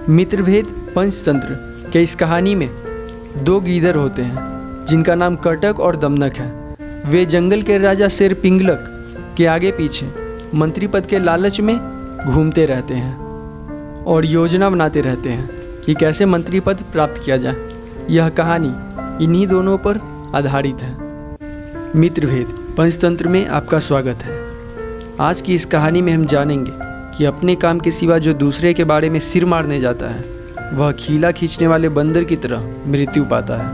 मित्रभेद पंचतंत्र के इस कहानी में दो गीदड़ होते हैं जिनका नाम कटक और दमनक है। वे जंगल के राजा शेर पिंगलक के आगे पीछे मंत्री पद के लालच में घूमते रहते हैं और योजना बनाते रहते हैं कि कैसे मंत्री पद प्राप्त किया जाए। यह कहानी इन्हीं दोनों पर आधारित है। मित्रभेद पंचतंत्र में आपका स्वागत है। आज की इस कहानी में हम जानेंगे कि अपने काम के सिवा जो दूसरे के बारे में सिर मारने जाता है वह खीला खींचने वाले बंदर की तरह मृत्यु पाता है।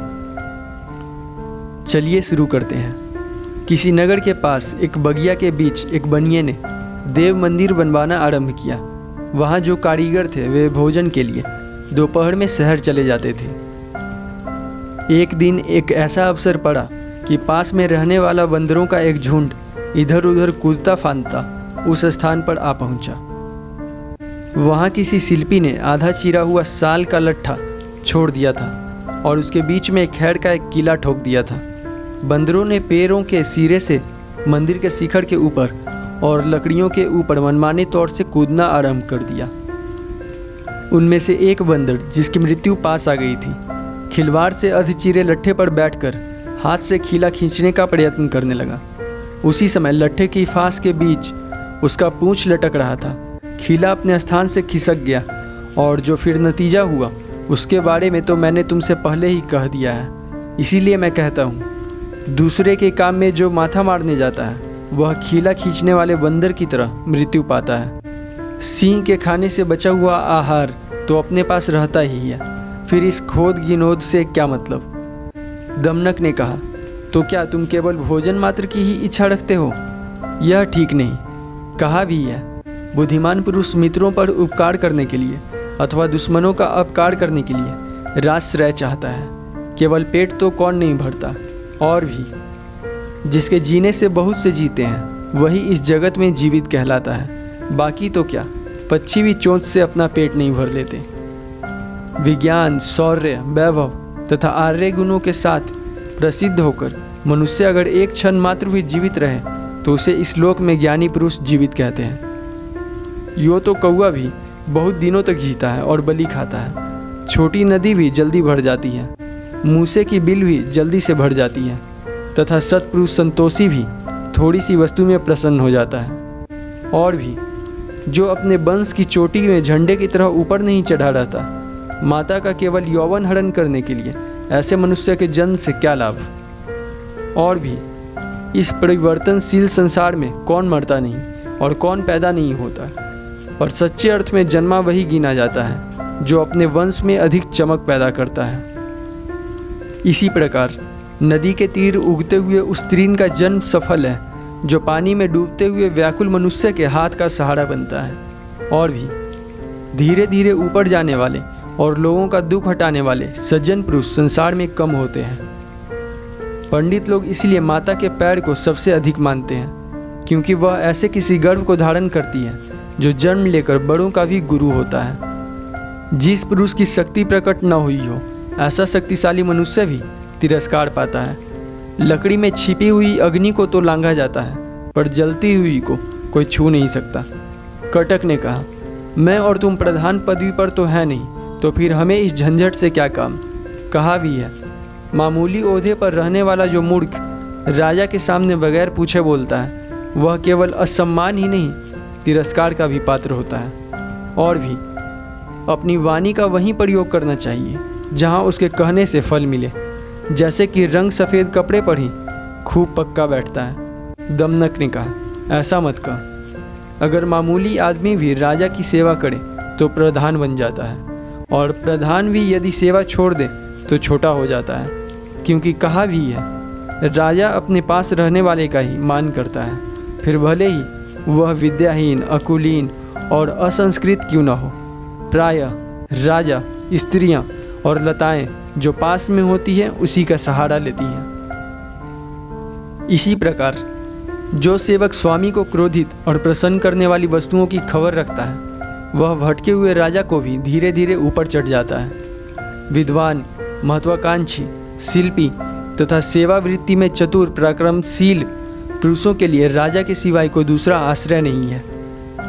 चलिए शुरू करते हैं। किसी नगर के पास एक बगिया के बीच एक बनिए ने देव मंदिर बनवाना आरंभ किया। वहाँ जो कारीगर थे वे भोजन के लिए दोपहर में शहर चले जाते थे। एक दिन एक ऐसा अवसर पड़ा कि पास में रहने वाला बंदरों का एक झुंड इधर उधर कूदता फांदता उस स्थान पर आ पहुंचा। वहाँ किसी शिल्पी ने आधा चीरा हुआ साल का लट्ठा छोड़ दिया था और उसके बीच में खैर का एक किला ठोक दिया था। बंदरों ने पैरों के सिरे से मंदिर के शिखर के ऊपर और लकड़ियों के ऊपर मनमाने तौर से कूदना आरंभ कर दिया। उनमें से एक बंदर जिसकी मृत्यु पास आ गई थी, खिलवाड़ से अधचीरे लट्ठे पर बैठकर हाथ से खीला खींचने का प्रयत्न करने लगा। उसी समय लट्ठे की फांस के बीच उसका पूंछ लटक रहा था। खीला अपने स्थान से खिसक गया और जो फिर नतीजा हुआ उसके बारे में तो मैंने तुमसे पहले ही कह दिया है। इसीलिए मैं कहता हूँ, दूसरे के काम में जो माथा मारने जाता है वह खीला खींचने वाले बंदर की तरह मृत्यु पाता है। सिंह के खाने से बचा हुआ आहार तो अपने पास रहता ही है, फिर इस खोद गिनोद से क्या मतलब। दमनक ने कहा, तो क्या तुम केवल भोजन मात्र की ही इच्छा रखते हो? यह ठीक नहीं। कहा भी है, बुद्धिमान पुरुष मित्रों पर उपकार करने के लिए अथवा दुश्मनों का अपकार करने के लिए राजश्रय चाहता है। केवल पेट तो कौन नहीं भरता, और भी जिसके जीने से बहुत से जीते हैं वही इस जगत में जीवित कहलाता है। बाकी तो क्या, पक्षी भी चोंच से अपना पेट नहीं भर लेते। विज्ञान, शौर्य, वैभव तथा आर्य गुणों के साथ प्रसिद्ध होकर मनुष्य अगर एक क्षण मात्र भी जीवित रहे तो उसे इस लोक में ज्ञानी पुरुष जीवित कहते हैं। यो तो कौआ भी बहुत दिनों तक जीता है और बलि खाता है। छोटी नदी भी जल्दी भर जाती है, मूसे की बिल भी जल्दी से भर जाती है तथा सत्पुरुष संतोषी भी थोड़ी सी वस्तु में प्रसन्न हो जाता है। और भी जो अपने वंश की चोटी में झंडे की तरह ऊपर नहीं चढ़ा रहता, माता का केवल यौवन हरण करने के लिए ऐसे मनुष्य के जन्म से क्या लाभ। और भी इस परिवर्तनशील संसार में कौन मरता नहीं और कौन पैदा नहीं होता, पर सच्चे अर्थ में जन्मा वही गिना जाता है जो अपने वंश में अधिक चमक पैदा करता है। इसी प्रकार नदी के तीर उगते हुए उस तृण का जन्म सफल है जो पानी में डूबते हुए व्याकुल मनुष्य के हाथ का सहारा बनता है। और भी धीरे धीरे ऊपर जाने वाले और लोगों का दुख हटाने वाले सज्जन पुरुष संसार में कम होते हैं। पंडित लोग इसलिए माता के पैर को सबसे अधिक मानते हैं क्योंकि वह ऐसे किसी गर्भ को धारण करती है जो जन्म लेकर बड़ों का भी गुरु होता है। जिस पुरुष की शक्ति प्रकट न हुई हो ऐसा शक्तिशाली मनुष्य भी तिरस्कार पाता है। लकड़ी में छिपी हुई अग्नि को तो लांघा जाता है पर जलती हुई को कोई छू नहीं सकता। कटक ने कहा, मैं और तुम प्रधान पदवी पर तो है नहीं, तो फिर हमें इस झंझट से क्या काम। कहा भी है, मामूली ओहदे पर रहने वाला जो मूर्ख राजा के सामने बगैर पूछे बोलता है वह केवल असम्मान ही नहीं तिरस्कार का भी पात्र होता है। और भी अपनी वाणी का वहीं प्रयोग करना चाहिए जहां उसके कहने से फल मिले, जैसे कि रंग सफ़ेद कपड़े पर ही खूब पक्का बैठता है। दमनक ने कहा, ऐसा मत कह। अगर मामूली आदमी भी राजा की सेवा करे तो प्रधान बन जाता है, और प्रधान भी यदि सेवा छोड़ दे तो छोटा हो जाता है। क्योंकि कहा भी है, राजा अपने पास रहने वाले का ही मान करता है, फिर भले ही वह विद्याहीन, अकुलीन और असंस्कृत क्यों न हो। प्रायः राजा, स्त्रियां और लताएं जो पास में होती हैं उसी का सहारा लेती हैं। इसी प्रकार जो सेवक स्वामी को क्रोधित और प्रसन्न करने वाली वस्तुओं की खबर रखता है वह भटके हुए राजा को भी धीरे धीरे ऊपर चढ़ जाता है। विद्वान, महत्वाकांक्षी, शिल्पी तथा सेवा वृत्ति में चतुर, पराक्रमशील पुरुषों के लिए राजा के सिवाय कोई दूसरा आश्रय नहीं है।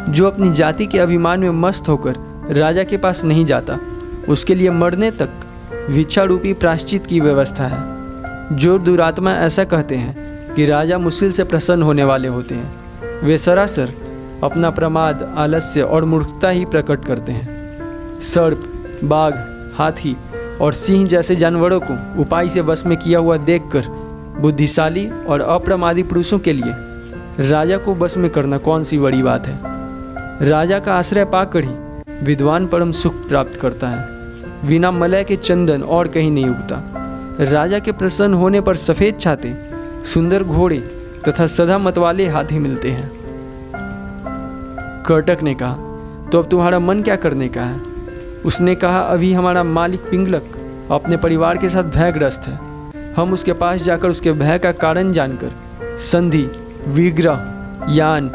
जो अपनी जाति के अभिमान में मस्त होकर राजा के पास नहीं जाता, उसके लिए मरने तक भिक्षा रूपी प्रायश्चित की व्यवस्था है। जो दुरात्मा ऐसा कहते हैं कि राजा मुश्किल से प्रसन्न होने वाले होते हैं, वे सरासर अपना प्रमाद, आलस्य और मूर्खता ही प्रकट करते हैं। सर्प, बाघ, हाथी और सिंह जैसे जानवरों को उपाय से वश में किया हुआ देखकर बुद्धिशाली और अप्रमादी पुरुषों के लिए राजा को वश में करना कौन सी बड़ी बात है। राजा का आश्रय पाकर ही विद्वान परम सुख प्राप्त करता है। बिना मलय के चंदन और कहीं नहीं उगता। राजा के प्रसन्न होने पर सफ़ेद छाते, सुंदर घोड़े तथा सदा मतवाले हाथी मिलते हैं। कर्टक ने कहा, तो अब तुम्हारा मन क्या करने का है? उसने कहा, अभी हमारा मालिक पिंगलक अपने परिवार के साथ भयग्रस्त है। हम उसके पास जाकर उसके भय का कारण जानकर संधि, विग्रह, यान,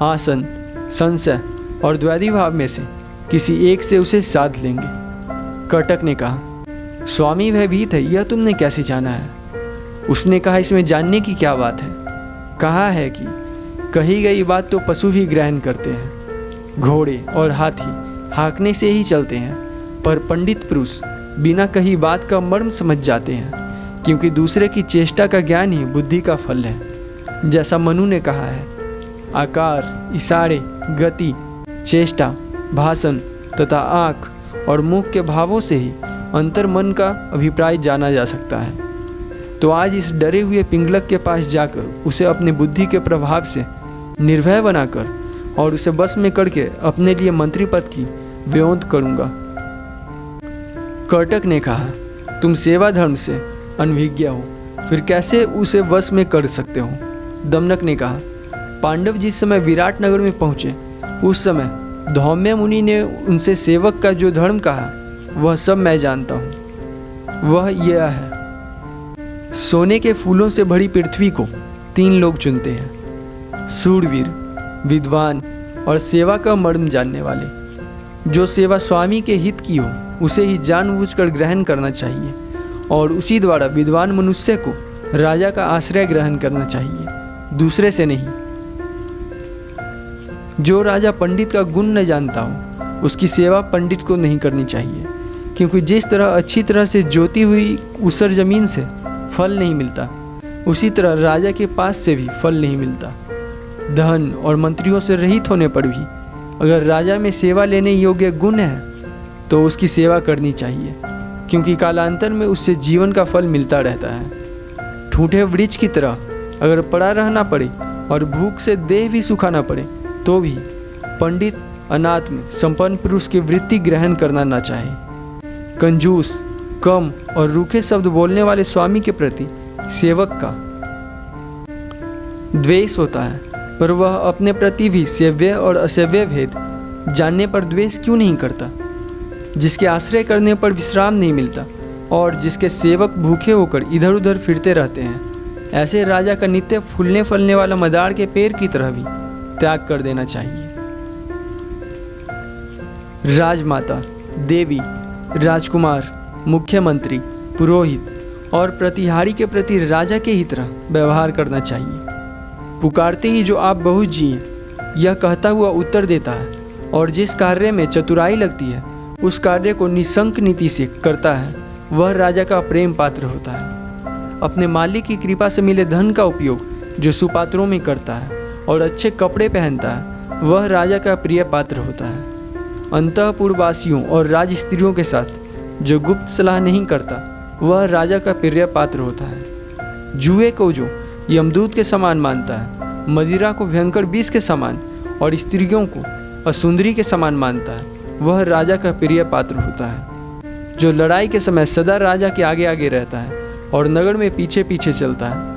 आसन, संशय और द्वैधी भाव में से किसी एक से उसे साध लेंगे। कर्टक ने कहा, स्वामी भयभीत है, यह तुमने कैसे जाना है? उसने कहा, इसमें जानने की क्या बात है? कहा है कि कही गई बात तो पशु भी ग्रहण करते हैं। घोड़े और हाथी हाँकने से ही चलते हैं, पर पंडित पुरुष बिना कही बात का मर्म समझ जाते हैं, क्योंकि दूसरे की चेष्टा का ज्ञान ही बुद्धि का फल है। जैसा मनु ने कहा है, आकार, इशारे, गति, चेष्टा, भाषण तथा आँख और मुख के भावों से ही अंतर मन का अभिप्राय जाना जा सकता है। तो आज इस डरे हुए पिंगलक के पास जाकर उसे अपने बुद्धि के प्रभाव से निर्भय बनाकर और उसे बस में करके अपने लिए मंत्री पद की व्योंत करूँगा। कर्टक ने कहा, तुम सेवा धर्म से अनभिज्ञ हो, फिर कैसे उसे वश में कर सकते हो? दमनक ने कहा, पांडव जिस समय विराट नगर में पहुँचे उस समय धौम्य मुनि ने उनसे सेवक का जो धर्म कहा वह सब मैं जानता हूँ। वह यह है, सोने के फूलों से भरी पृथ्वी को 3 लोग चुनते हैं, शूरवीर, विद्वान और सेवा का मर्म जानने वाले। जो सेवा स्वामी के हित की हो उसे ही जानबूझकर ग्रहण करना चाहिए और उसी द्वारा विद्वान मनुष्य को राजा का आश्रय ग्रहण करना चाहिए, दूसरे से नहीं। जो राजा पंडित का गुण न जानता हो उसकी सेवा पंडित को नहीं करनी चाहिए, क्योंकि जिस तरह अच्छी तरह से जोती हुई ऊसर जमीन से फल नहीं मिलता, उसी तरह राजा के पास से भी फल नहीं मिलता। धन और मंत्रियों से रहित होने पर भी अगर राजा में सेवा लेने योग्य गुण है तो उसकी सेवा करनी चाहिए, क्योंकि कालांतर में उससे जीवन का फल मिलता रहता है। ठूठे वृक्ष की तरह अगर पड़ा रहना पड़े और भूख से देह भी सुखाना पड़े तो भी पंडित अनात्म संपन्न पुरुष की वृत्ति ग्रहण करना न चाहे। कंजूस, कम और रूखे शब्द बोलने वाले स्वामी के प्रति सेवक का द्वेष होता है, पर वह अपने प्रति भी सेव्य और असेव्य भेद जानने पर द्वेष क्यों नहीं करता? जिसके आश्रय करने पर विश्राम नहीं मिलता और जिसके सेवक भूखे होकर इधर उधर फिरते रहते हैं, ऐसे राजा का नित्य फूलने फलने वाला मदार के पेड़ की तरह भी त्याग कर देना चाहिए। राजमाता, देवी, राजकुमार, मुख्यमंत्री, पुरोहित और प्रतिहारी के प्रति राजा के ही तरह व्यवहार करना चाहिए। पुकारते ही जो आप बहुत जिए यह कहता हुआ उत्तर देता है और जिस कार्य में चतुराई लगती है उस कार्य को निशंक नीति से करता है, वह राजा का प्रेम पात्र होता है। अपने मालिक की कृपा से मिले धन का उपयोग जो सुपात्रों में करता है और अच्छे कपड़े पहनता है, वह राजा का प्रिय पात्र होता है। अंतःपुरवासियों और राज स्त्रियों के साथ जो गुप्त सलाह नहीं करता, वह राजा का प्रिय पात्र होता है। जुए को जो यमदूत के समान मानता है, मदिरा को भयंकर विष के समान और स्त्रियों को असुंदरी के समान मानता है, वह राजा का प्रिय पात्र होता है। जो लड़ाई के समय सदा राजा के आगे आगे रहता है और नगर में पीछे पीछे चलता है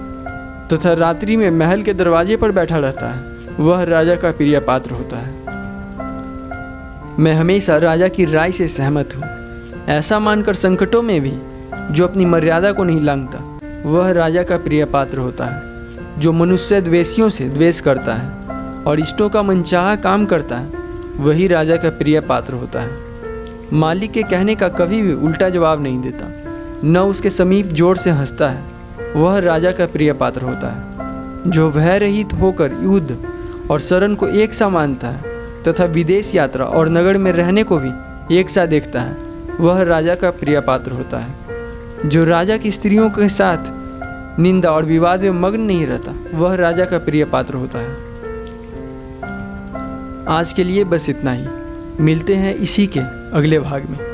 तथा रात्रि में महल के दरवाजे पर बैठा रहता है, वह राजा का प्रिय पात्र होता है। मैं हमेशा राजा की राय से सहमत हूँ। ऐसा मानकर संकटों में भी जो अपनी मर्यादा को नहीं लांघता, वह राजा का प्रिय पात्र होता है। जो मनुष्य द्वेषियों से द्वेष करता है और इष्टों का मनचाहा काम करता है, वही राजा का प्रिय पात्र होता है। मालिक के कहने का कभी भी उल्टा जवाब नहीं देता, न उसके समीप जोर से हंसता है, वह राजा का प्रिय पात्र होता है। जो भय रहित होकर युद्ध और शरण को एक सा मानता है, तथा विदेश यात्रा और नगर में रहने को भी एक सा देखता है, वह राजा का प्रिय पात्र होता है। जो राजा की स्त्रियों के साथ निंदा और विवाद में मग्न नहीं रहता, वह राजा का प्रिय पात्र होता है। आज के लिए बस इतना ही। मिलते हैं इसी के अगले भाग में।